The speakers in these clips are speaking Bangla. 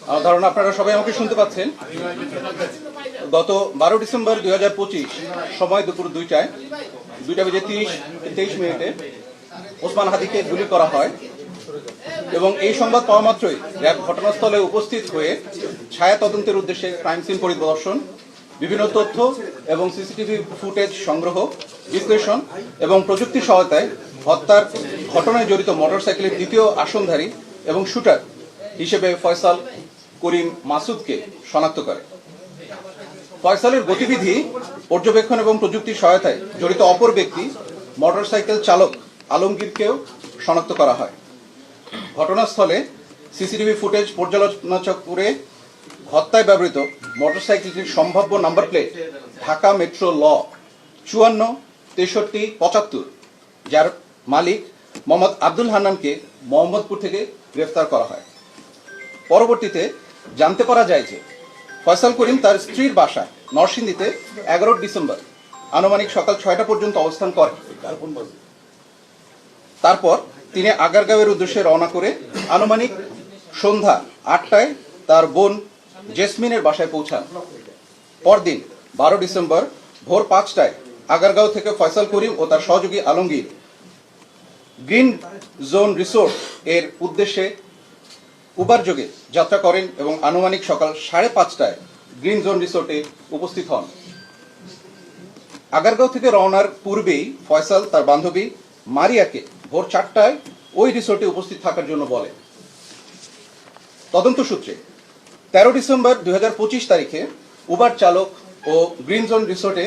আমার ধারণা আপনারা সবাই আমাকে শুনতে পাচ্ছেন। গত 12 ডিসেম্বর 2025 সময় দুপুর 2টা বেজে 23 ওসমান হাদিকে গুলি করা হয় এবং এই সংবাদ পাওয়া মাত্রই র্যাব ঘটনাস্থলে উপস্থিত হয়ে ছায়া তদন্তের উদ্দেশ্যে ক্রাইম সিন পরিদর্শন, বিভিন্ন তথ্য এবং সিসিটিভি ফুটেজ সংগ্রহ, বিশ্লেষণ এবং প্রযুক্তি সহায়তায় হত্যার ঘটনায় জড়িত মোটরসাইকেলের দ্বিতীয় আসনধারী এবং শুটার হিসেবে ফয়সাল করিম মাসুদকে শনাক্ত করে। ফয়সালের গতিবিধি পর্যবেক্ষণ এবং প্রযুক্তির সহায়তায় জড়িত অপর ব্যক্তি মোটরসাইকেল চালক আলমগীরকেও শনাক্ত করা হয়। ঘটনাস্থলে সিসিটিভি ফুটেজ পর্যালোচনা করে হত্যায় ব্যবহৃত মোটরসাইকেলটির সম্ভাব্য নাম্বার প্লেট ঢাকা মেট্রো ল 546375, যার মালিক মোহাম্মদ আব্দুল হান্নানকে মোহাম্মদপুর থেকে গ্রেফতার করা হয়। পরবর্তীতে জানতে পারা যায় যে ফয়সাল করিম তার স্ত্রীর বাসায় নরসিংদীতে 11 ডিসেম্বর আনুমানিক সকাল 6টা পর্যন্ত অবস্থান করেন। তারপর তিনি আগারগাঁওয়ের উদ্দেশ্যে রওনা করে আনুমানিক সন্ধ্যা 8টায় তার বোন জেসমিনের বাসায় পৌঁছান। পরদিন 12 ডিসেম্বর ভোর 5টায় আগারগাঁও থেকে ফয়সাল করিম ও তার সহযোগী আলমগীর গ্রিন জোন রিসোর্ট এর উদ্দেশ্যে উবার যোগে যাত্রা করেন এবং আনুমানিক সকাল 5:30টায় গ্রিন জোন রিসোর্টে উপস্থিত হন। আগারগাঁও থেকে রওনার পূর্বেই ফয়সাল তার বান্ধবী মারিয়াকে ভোর 4টায় ওই রিসোর্টে উপস্থিত থাকার জন্য বলে। তদন্ত সূত্রে 13 ডিসেম্বর 2025 তারিখে উবার চালক ও গ্রিন জোন রিসোর্টে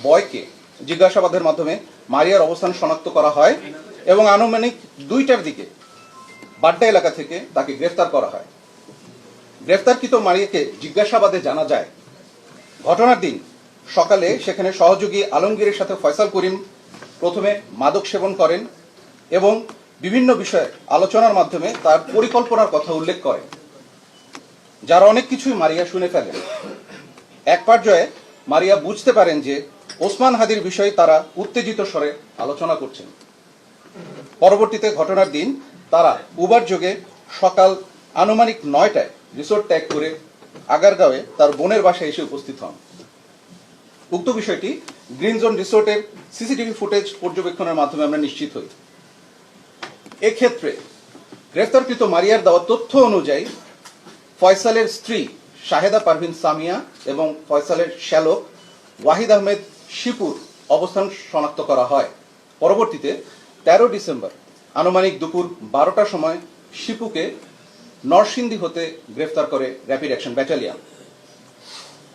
বয়কে জিজ্ঞাসাবাদের মাধ্যমে মারিয়ার অবস্থান শনাক্ত করা হয় এবং আনুমানিক 2টার দিকে বাড্ডা এলাকা থেকে তাকে গ্রেফতার করা হয়। গ্রেফতারকৃত মারিয়াকে জিজ্ঞাসাবাদে জানা যায়, ঘটনার দিন সকালে সেখানে সহযোগী আলমগীরের সাথে ফয়সাল করিম প্রথমে মাদক সেবন করেন এবং বিভিন্ন বিষয়ে আলোচনার মাধ্যমে তার পরিকল্পনার কথা উল্লেখ করেন, যার অনেক কিছুই মারিয়া শুনে ফেলেন। এক পর্যায়ে মারিয়া বুঝতে পারেন যে ওসমান হাদির বিষয়ে তারা উত্তেজিত স্বরে আলোচনা করছেন। পরবর্তীতে ঘটনার দিন তারা উবার যোগে সকাল আনুমানিক 9টায় রিসোর্ট ত্যাগ করে আগারগাঁওয়ে তার বোনের বাসায় এসে উপস্থিত হন। উক্ত বিষয়টি গ্রিন জোন রিসোর্টের সিসিটিভি ফুটেজ পর্যবেক্ষণের মাধ্যমে আমরা নিশ্চিত হই। এক্ষেত্রে গ্রেফতারকৃত মারিয়ার দেওয়া তথ্য অনুযায়ী ফয়সালের স্ত্রী শাহেদা পারভিন সামিয়া এবং ফয়সালের শ্যালক ওয়াহিদ আহমেদ শিপুর অবস্থান শনাক্ত করা হয়। পরবর্তীতে 13 ডিসেম্বর আনুমানিক দুপুর 12টার সময় শিপুকে নরসিংদী হতে গ্রেফতার করে র্যাপিড অ্যাকশন ব্যাটালিয়ন।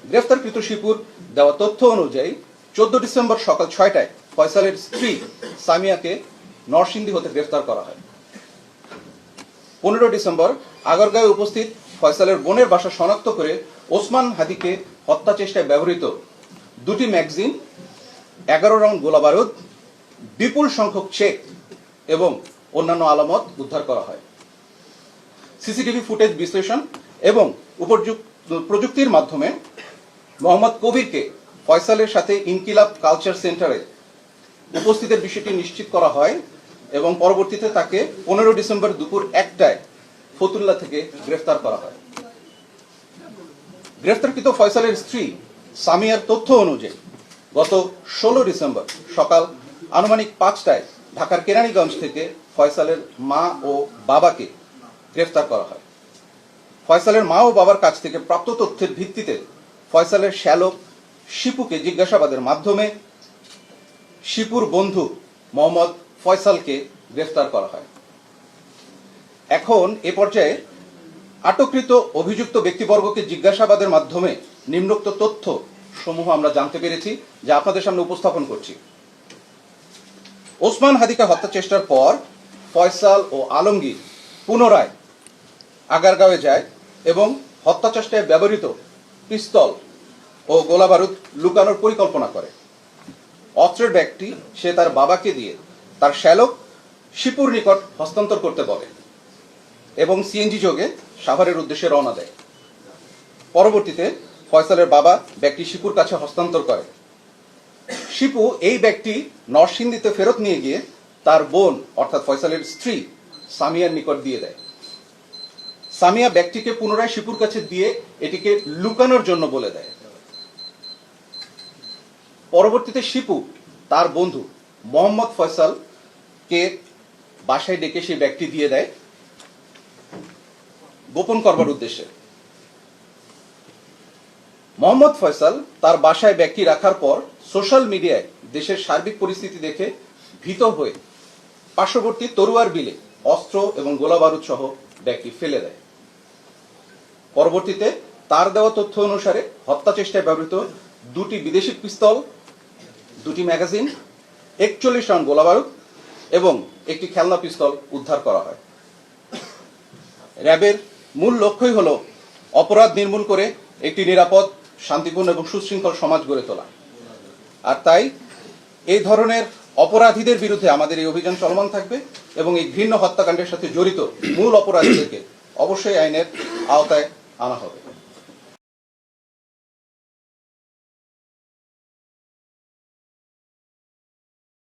গ্রেফতারকৃত শিপুর দেওয়া তথ্য অনুযায়ী 14 ডিসেম্বর সকাল 6টায় ফয়সালের স্ত্রী সামিয়াকে নরসিংদী হতে গ্রেফতার করা হয়। 15 ডিসেম্বর আগারগাঁওয়ে উপস্থিত ফয়সালের বোনের বাসা শনাক্ত করে ওসমান হাদিকে হত্যা চেষ্টায় ব্যবহৃত 2টি ম্যাগাজিন, 11 রাউন্ড গোলাবারুদ, বিপুল সংখ্যক চেক এবং অন্যান্য আলামত উদ্ধার করা হয়। সিসিটিভি ফুটেজ বিশ্লেষণ এবং প্রযুক্তির মাধ্যমে মোহাম্মদ কবিরকে ফয়সালের সাথে ইনকিলাব কালচার সেন্টারে উপস্থিতের বিষয়টি নিশ্চিত করা হয় এবং পরবর্তীতে তাকে 15 ডিসেম্বর দুপুর 1টায় ফতুল্লা থেকে গ্রেফতার করা হয়। গ্রেফতারকৃত ফয়সালের স্ত্রী সামিয়ার তথ্য অনুযায়ী গত 16 ডিসেম্বর সকাল আনুমানিক 5টায় ঢাকার কেরানীগঞ্জ থেকে ফয়সালের মা ও বাবাকে গ্রেফতার করা হয়। ফয়সালের মা ও বাবার কাছ থেকে প্রাপ্ত তথ্যের ভিত্তিতে ফয়সালের শ্যালক শিপুকে জিজ্ঞাসাবাদের মাধ্যমে শিপুর বন্ধু মোহাম্মদ ফয়সালকে গ্রেফতার করা হয়। এখন এ পর্যায়ে আটককৃত অভিযুক্ত ব্যক্তিবর্গকে জিজ্ঞাসাবাদের মাধ্যমে নিম্নোক্ত তথ্য সমূহ আমরা জানতে পেরেছি, যা আপনাদের সামনে উপস্থাপন করছি। ওসমান হাদিকে হত্যা চেষ্টার পর ফয়সাল ও আলমগীর পুনরায় আগারগাঁওয়ে যায় এবং হত্যা চেষ্টায় ব্যবহৃত পিস্তল ও গোলাবারুদ লুকানোর পরিকল্পনা করে। অস্ত্রের ব্যাগটি সে তার বাবাকে দিয়ে তার শ্যালক শিপুর নিকট হস্তান্তর করতে বলে এবং সিএনজি যোগে সাভারের উদ্দেশ্যে রওনা দেয়। পরবর্তীতে ফয়সালের বাবা ব্যাগটি শিপুর কাছে হস্তান্তর করে। শিপু এই ব্যাগটি নরসিংদীতে ফেরত নিয়ে গিয়ে তার বোন অর্থাৎ ফয়সালের স্ত্রী সামিয়ার নিকট দিয়ে দেয়। সামিয়া ব্যাগটিকে পুনরায় শিপুর কাছে দিয়ে এটিকে লুকানোর জন্য বলে দেয়। পরবর্তীতে শিপু তার বন্ধু মোহাম্মদ ফয়সালকে বাসায় ডেকে সেই ব্যাগটি দিয়ে দেয় গোপন করবার উদ্দেশ্যে। মোহাম্মদ ফয়সাল তার বাসায় ব্যাগটি রাখার পর সোশ্যাল মিডিয়ায় দেশের সার্বিক পরিস্থিতি দেখে ভীত হয়ে পার্শ্ববর্তী তরুয়ার বিলে অস্ত্র এবং গোলাবারুদ সহ ব্যাগটি ফেলে দেয়। পরবর্তীতে তার দেওয়া তথ্য অনুসারে হত্যা চেষ্টায় ব্যবহৃত 2টি বিদেশি পিস্তল, 2টি ম্যাগাজিন, 41 রাউন্ড গোলাবারুদ এবং একটি খেলনা পিস্তল উদ্ধার করা হয়। র্যাবের মূল লক্ষ্যই হল অপরাধ নির্মূল করে একটি নিরাপদ, শান্তিপূর্ণ এবং সুশৃঙ্খল সমাজ গড়ে তোলা। আর তাই এই ধরনের অপরাধীদের বিরুদ্ধে আমাদের এই অভিযান চলমান থাকবে এবং এই ঘৃণ্য হত্যাকাণ্ডের সাথে জড়িত মূল অপরাধীদেরকে অবশ্যই আইনের আওতায় আনা হবে।